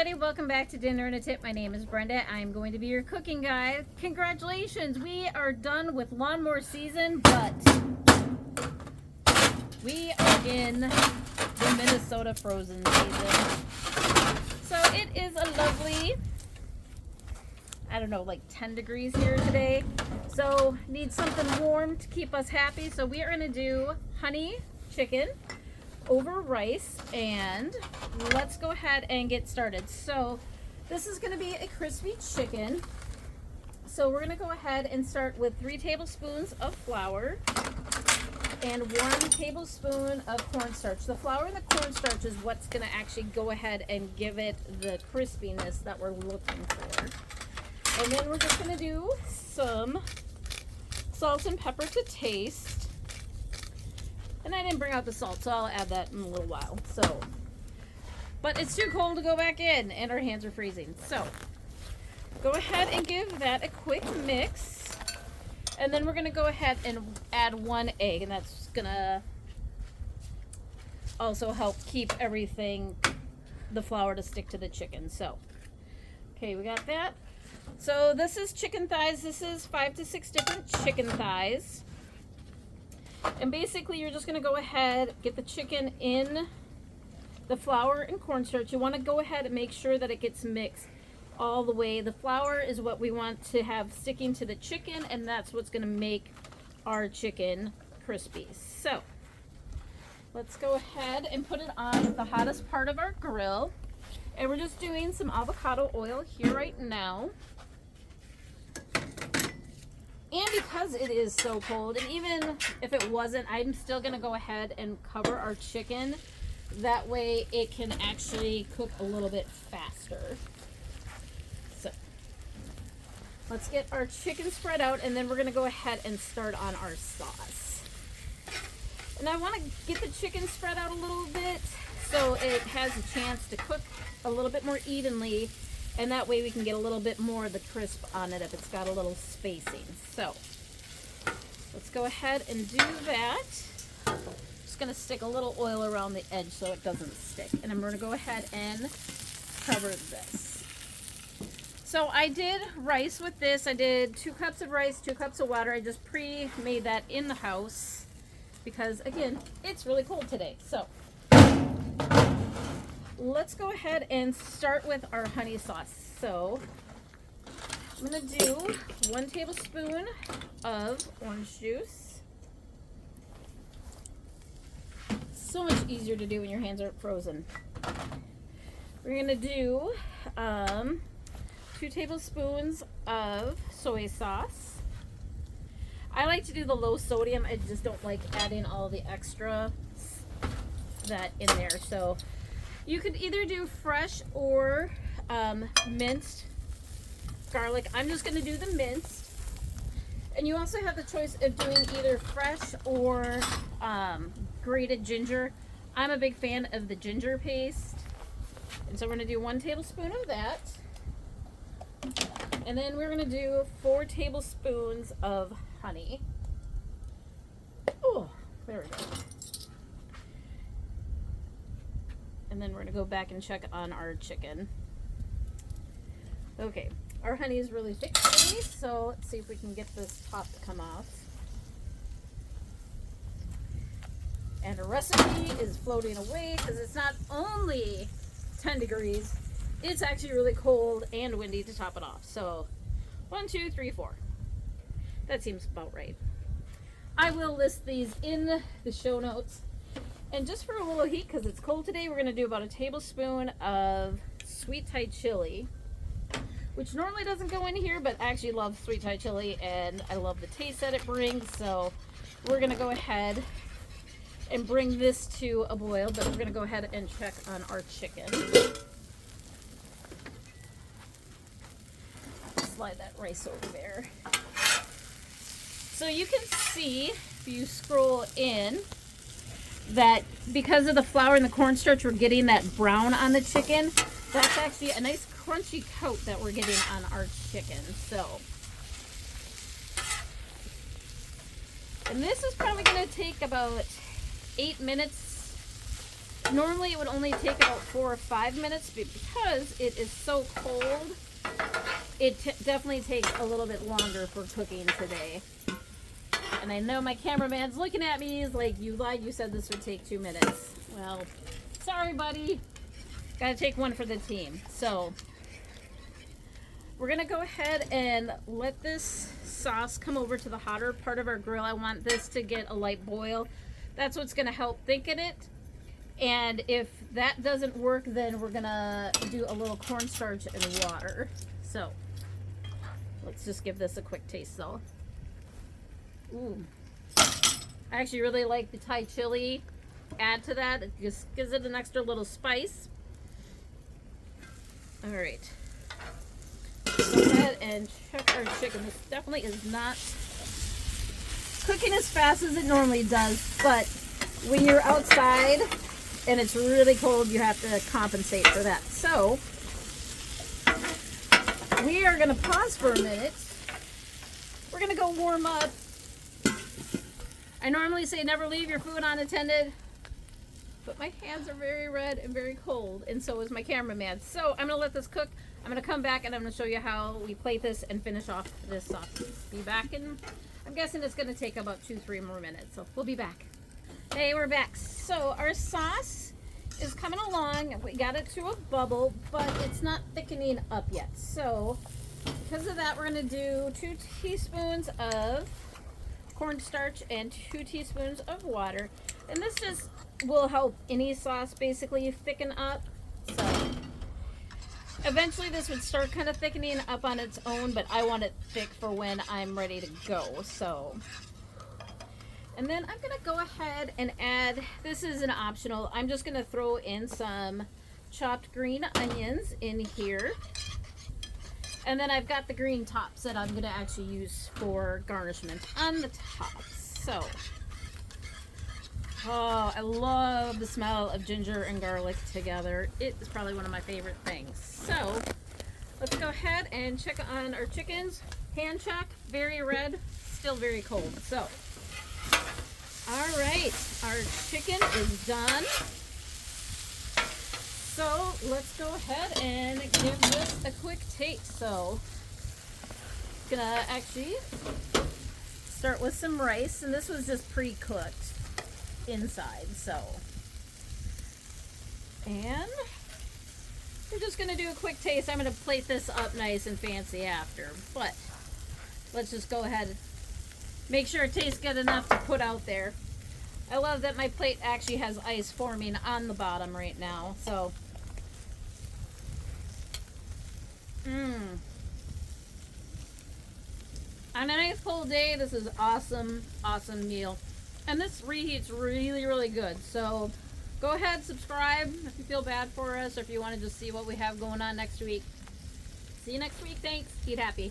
everybody, welcome back to Dinner and a Tip. My name is Brenda. I'm going to be your cooking guide. Congratulations, we are done with lawnmower season, but we are in the Minnesota frozen season. So it is a lovely, I don't know, like 10 degrees here today. So need something warm to keep us happy. So we are going to do honey chicken over rice, and let's go ahead and get started. So this is going to be a crispy chicken. So we're going to go ahead and start with 3 tablespoons of flour and 1 tablespoon of cornstarch. The flour and the cornstarch is what's going to actually go ahead and give it the crispiness that we're looking for. And then we're just going to do some salt and pepper to taste. And I didn't bring out the salt, so I'll add that in a little while. So, but it's too cold to go back in, and our hands are freezing. So, go ahead and give that a quick mix. And then we're going to go ahead and add 1 egg, and that's going to also help keep everything, the flour to stick to the chicken. So, okay, we got that. So, this is chicken thighs. This is 5 to 6 different chicken thighs. And basically, you're just going to go ahead, get the chicken in the flour and cornstarch. You want to go ahead and make sure that it gets mixed all the way. The flour is what we want to have sticking to the chicken, and that's what's going to make our chicken crispy. So, let's go ahead and put it on the hottest part of our grill. And we're just doing some avocado oil here right now. And because it is so cold, and even if it wasn't, I'm still going to go ahead and cover our chicken. That way it can actually cook a little bit faster. So, let's get our chicken spread out, and then we're going to go ahead and start on our sauce. And I want to get the chicken spread out a little bit so it has a chance to cook a little bit more evenly. And that way we can get a little bit more of the crisp on it if it's got a little spacing. So, let's go ahead and do that. Just going to stick a little oil around the edge so it doesn't stick. And I'm going to go ahead and cover this. So, I did rice with this. I did 2 cups of rice, 2 cups of water. I just pre-made that in the house because, again, it's really cold today. So, let's go ahead and start with our honey sauce. So, I'm going to do 1 tablespoon of orange juice. So much easier to do when your hands aren't frozen. We're going to do 2 tablespoons of soy sauce. I like to do the low sodium. I just don't like adding all the extra that in there. So, you could either do fresh or minced garlic. I'm just going to do the minced. And you also have the choice of doing either fresh or grated ginger. I'm a big fan of the ginger paste. And so we're going to do 1 tablespoon of that. And then we're going to do 4 tablespoons of honey. Oh, there we go. And then we're going to go back and check on our chicken. Okay, our honey is really thick today, so let's see if we can get this top to come off. And our recipe is floating away because it's not only 10 degrees, it's actually really cold and windy to top it off. So 1, 2, 3, 4. That seems about right. I will list these in the show notes. And just for a little heat, because it's cold today, we're going to do about 1 tablespoon of sweet Thai chili, which normally doesn't go in here, but I actually love sweet Thai chili, and I love the taste that it brings. So we're going to go ahead and bring this to a boil, but we're going to go ahead and check on our chicken. Slide that rice over there. So you can see, if you scroll in, that because of the flour and the cornstarch, we're getting that brown on the chicken. That's actually a nice crunchy coat that we're getting on our chicken. So, and this is probably going to take about 8 minutes Normally it would only take about 4 or 5 minutes, but because it is so cold, it definitely takes a little bit longer for cooking today. And I know my cameraman's looking at me. He's like, you lied, you said this would take 2 minutes. Well, sorry, buddy. Gotta take one for the team. So we're gonna go ahead and let this sauce come over to the hotter part of our grill. I want this to get a light boil. That's what's gonna help thicken it. And if that doesn't work, then we're gonna do a little cornstarch and water. So let's just give this a quick taste though. Ooh. I actually really like the Thai chili. Add to that. It just gives it an extra little spice. Alright. Go ahead and check our chicken. This definitely is not cooking as fast as it normally does, but when you're outside and it's really cold, you have to compensate for that. So we are going to pause for a minute. We're going to go warm up. I normally say never leave your food unattended, but my hands are very red and very cold, and so is my cameraman. So I'm going to let this cook. I'm going to come back and I'm going to show you how we plate this and finish off this sauce. Be back, and I'm guessing it's going to take about 2-3 more minutes, so we'll be back. Hey, we're back. So our sauce is coming along. We got it to a bubble, but it's not thickening up yet. So because of that, we're going to do 2 teaspoons of cornstarch and 2 teaspoons of water, and this just will help any sauce basically thicken up. So eventually this would start kind of thickening up on its own, but I want it thick for when I'm ready to go. So, and then I'm gonna go ahead and add, this is an optional, I'm just gonna throw in some chopped green onions in here. And then I've got the green tops that I'm going to actually use for garnishment on the tops. So, oh, I love the smell of ginger and garlic together. It is probably one of my favorite things. So, let's go ahead and check on our chickens. Hand check, very red, still very cold. So, all right, our chicken is done. So let's go ahead and give this a quick taste. So gonna actually start with some rice, and this was just pre-cooked inside. So, and we're just gonna do a quick taste. I'm gonna plate this up nice and fancy after, but let's just go ahead and make sure it tastes good enough to put out there. I love that my plate actually has ice forming on the bottom right now. So on a nice cold day, this is awesome meal, and this reheats really, really good. So go ahead, subscribe if you feel bad for us, or if you want to just see what we have going on next week. See you next week. Thanks. Eat happy.